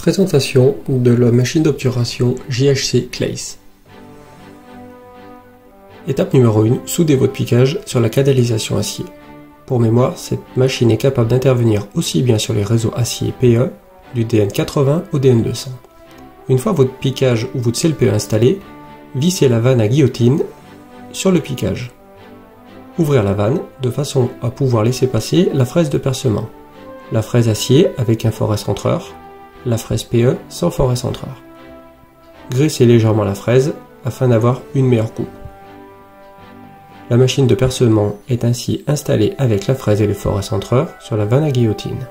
Présentation de la machine d'obturation JHC Claes. Étape numéro 1, soudez votre piquage sur la canalisation acier. Pour mémoire, cette machine est capable d'intervenir aussi bien sur les réseaux acier PE, du DN80 au DN200. Une fois votre piquage ou votre CLPE installé, vissez la vanne à guillotine sur le piquage. Ouvrir la vanne de façon à pouvoir laisser passer la fraise de percement. La fraise acier avec un forêt centreur, la fraise PE sans forêt centreur. Graissez légèrement la fraise afin d'avoir une meilleure coupe. La machine de percement est ainsi installée avec la fraise et le forêt centreur sur la vanne à guillotine.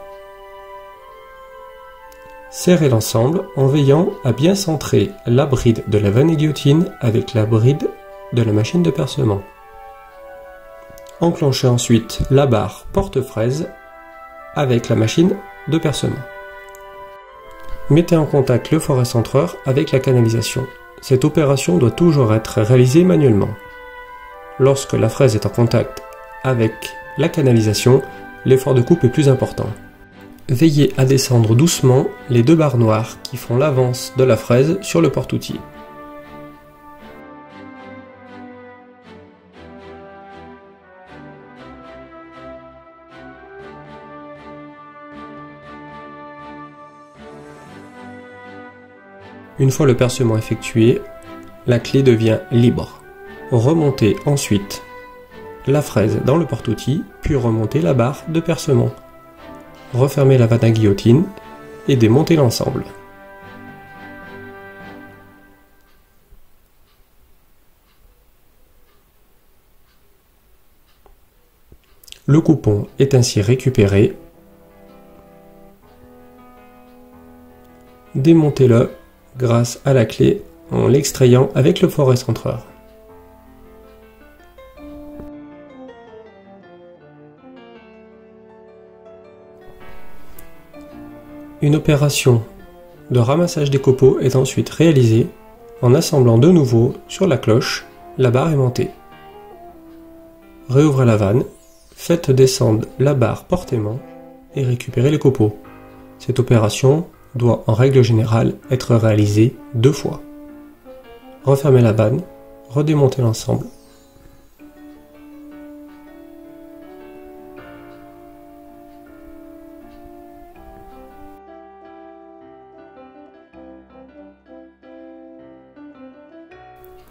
Serrez l'ensemble en veillant à bien centrer la bride de la vanne à guillotine avec la bride de la machine de percement. Enclenchez ensuite la barre porte-fraise avec la machine de percement. Mettez en contact le forêt centreur avec la canalisation. Cette opération doit toujours être réalisée manuellement. Lorsque la fraise est en contact avec la canalisation, l'effort de coupe est plus important. Veillez à descendre doucement les deux barres noires qui font l'avance de la fraise sur le porte-outil. Une fois le percement effectué, la clé devient libre. Remontez ensuite la fraise dans le porte-outil, puis remontez la barre de percement. Refermez la vanne à guillotine et démontez l'ensemble. Le coupon est ainsi récupéré. Démontez-le grâce à la clé en l'extrayant avec le forêt centreur. Une opération de ramassage des copeaux est ensuite réalisée en assemblant de nouveau sur la cloche la barre aimantée. Réouvrez la vanne, faites descendre la barre porte-aimant et récupérez les copeaux. Cette opération doit en règle générale être réalisée 2 fois. Refermez la vanne, redémontez l'ensemble.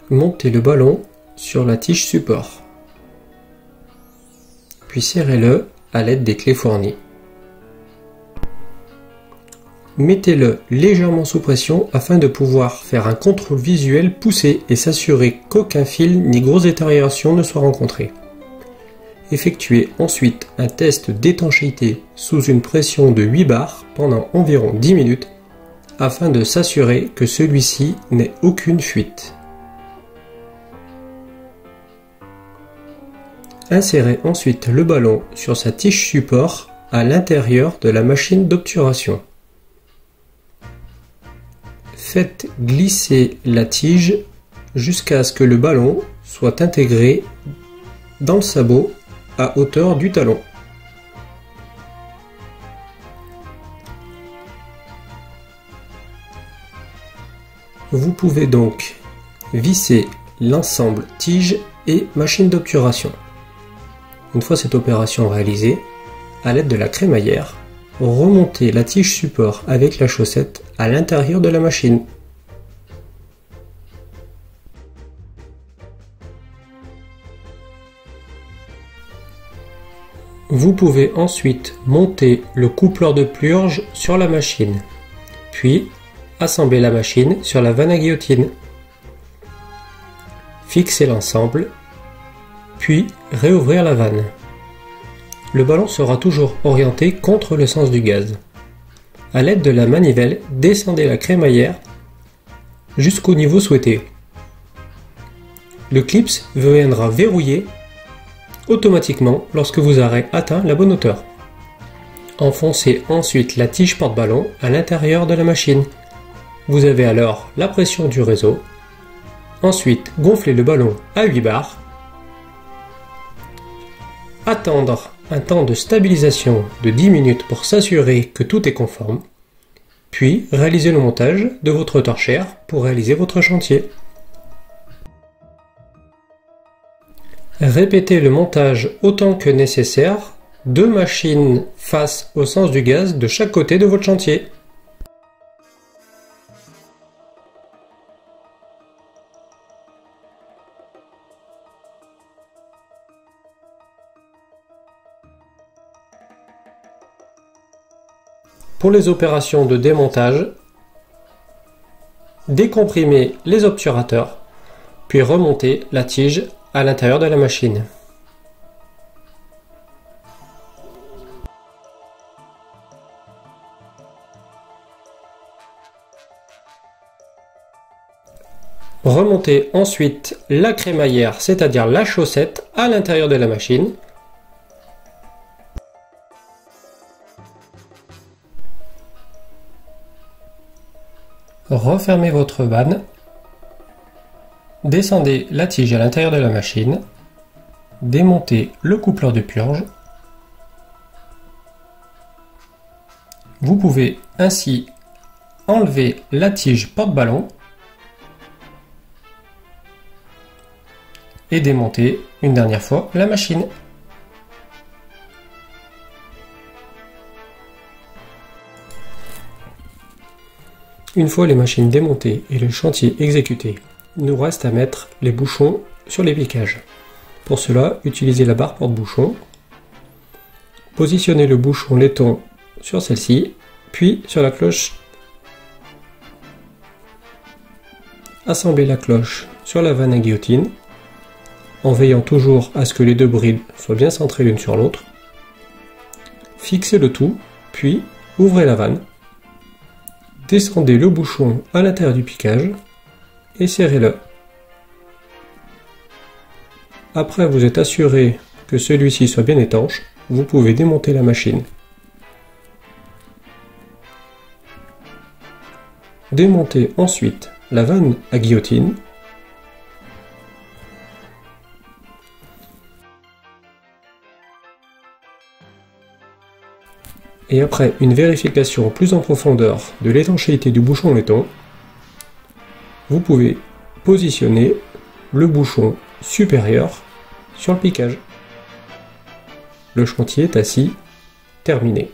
Montez le ballon sur la tige support, puis serrez-le à l'aide des clés fournies. Mettez-le légèrement sous pression afin de pouvoir faire un contrôle visuel poussé et s'assurer qu'aucun fil ni grosse détérioration ne soit rencontré. Effectuez ensuite un test d'étanchéité sous une pression de 8 bars pendant environ 10 minutes afin de s'assurer que celui-ci n'ait aucune fuite. Insérez ensuite le ballon sur sa tige support à l'intérieur de la machine d'obturation. Faites glisser la tige jusqu'à ce que le ballon soit intégré dans le sabot à hauteur du talon. Vous pouvez donc visser l'ensemble tige et machine d'obturation. Une fois cette opération réalisée, à l'aide de la crémaillère, remontez la tige support avec la chaussette à l'intérieur de la machine. Vous pouvez ensuite monter le coupleur de purge sur la machine, puis assembler la machine sur la vanne à guillotine. Fixez l'ensemble, puis réouvrir la vanne. Le ballon sera toujours orienté contre le sens du gaz. À l'aide de la manivelle, descendez la crémaillère jusqu'au niveau souhaité. Le clips viendra verrouiller automatiquement lorsque vous aurez atteint la bonne hauteur. Enfoncez ensuite la tige porte-ballon à l'intérieur de la machine. Vous avez alors la pression du réseau. Ensuite, gonflez le ballon à 8 bars. Attendre un temps de stabilisation de 10 minutes pour s'assurer que tout est conforme. Puis réalisez le montage de votre torchère pour réaliser votre chantier. Répétez le montage autant que nécessaire, 2 machines face au sens du gaz de chaque côté de votre chantier. Pour les opérations de démontage, décomprimez les obturateurs, puis remontez la tige à l'intérieur de la machine. Remontez ensuite la crémaillère, c'est-à-dire la chaussette, à l'intérieur de la machine. Refermez votre vanne. Descendez la tige à l'intérieur de la machine. Démontez le coupleur de purge. Vous pouvez ainsi enlever la tige porte-ballon et démonter une dernière fois la machine. Une fois les machines démontées et le chantier exécuté, il nous reste à mettre les bouchons sur les piquages. Pour cela, utilisez la barre porte-bouchon, positionnez le bouchon laiton sur celle-ci, puis sur la cloche. Assemblez la cloche sur la vanne à guillotine, en veillant toujours à ce que les deux brides soient bien centrées l'une sur l'autre. Fixez le tout, puis ouvrez la vanne. Descendez le bouchon à l'intérieur du piquage et serrez-le. Après vous êtes assuré que celui-ci soit bien étanche, vous pouvez démonter la machine. Démontez ensuite la vanne à guillotine. Et après une vérification plus en profondeur de l'étanchéité du bouchon laiton, vous pouvez positionner le bouchon supérieur sur le piquage. Le chantier est ainsi terminé.